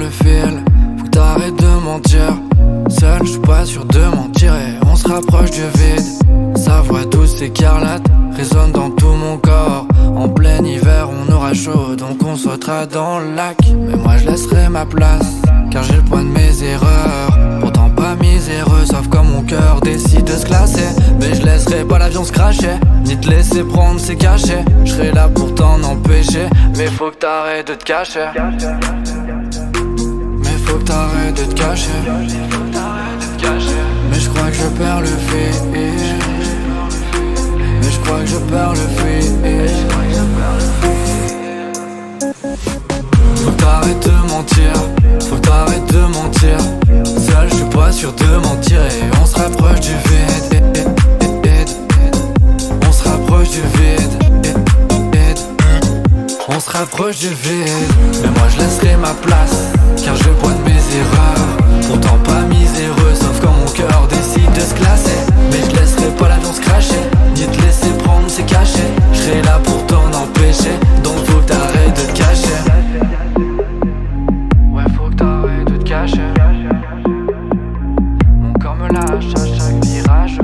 le fil. Faut que t'arrêtes de mentir. Seul, je suis pas sûr de m'en tirer. On se rapproche du vide. Sa voix douce écarlate résonne dans tout mon corps. En plein hiver, on aura chaud, donc on sautera dans le lac. Mais moi je laisserai ma place, car j'ai le point de mes erreurs. Pourtant pas miséreux, sauf quand mon cœur décide de se classer. Mais je laisserai pas l'avion se cracher, ni te laisser prendre ses cachets. Je serai là pour t'en empêcher, mais faut que t'arrêtes de te cacher. Mais faut que t'arrêtes de te cacher. Mais je crois que je perds le fil. Mais je crois que je perds le fil. Faut que t'arrêtes de mentir. Faut que t'arrêtes de mentir. Seul je suis pas sûr de mentir. Et on se rapproche du vide. On se rapproche du vide. On se rapproche du vide. Mais moi je laisserai ma place, car je pointe mes erreurs. Pourtant pas miséreux, sauf quand mon cœur décide de se classer. Mais je laisserai pas l'avion se cracher, ni te laisser prendre ses cachets. Je serai là pour t'en empêcher, donc faut que t'arrêtes de te cacher. Ouais, faut que t'arrêtes de te cacher. Mon corps me lâche à chaque virage.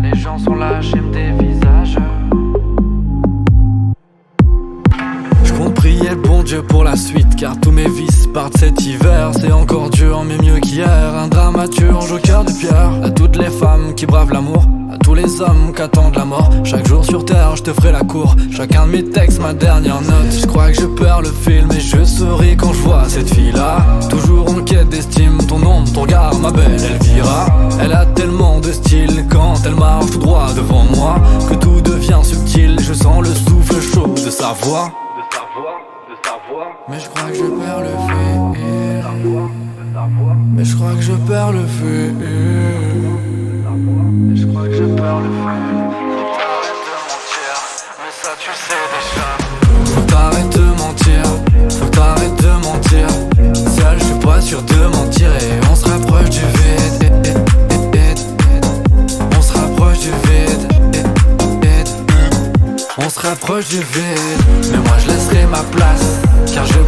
Les gens sont lâches et me dévisagent. Priez le bon Dieu pour la suite, car tous mes vices partent cet hiver. C'est encore dur mais mieux qu'hier. Un dramaturge au cœur de pierre. À toutes les femmes qui bravent l'amour, à tous les hommes qui attendent la mort. Chaque jour sur terre je te ferai la cour. Chacun de mes textes ma dernière note. Je crois que je perds le fil, mais je souris quand je vois cette fille là. Toujours en quête d'estime, ton ombre, ton regard, ma belle Elvira. Elle a tellement de style quand elle marche tout droit devant moi, que tout devient subtil. Je sens le souffle chaud de sa voix. Mais je crois que je perds le fil. Mais je crois que je perds le fil. Mais je crois que je perds le fil. Faut que t'arrêtes de mentir, mais ça tu sais déjà. Faut que t'arrêtes de mentir. Faut que t'arrêtes de mentir. Seul je suis pas sûr de mentir. Et on se rapproche du vide. On se rapproche du vide. On se rapproche du vide. Mais moi je laisserai ma place, car je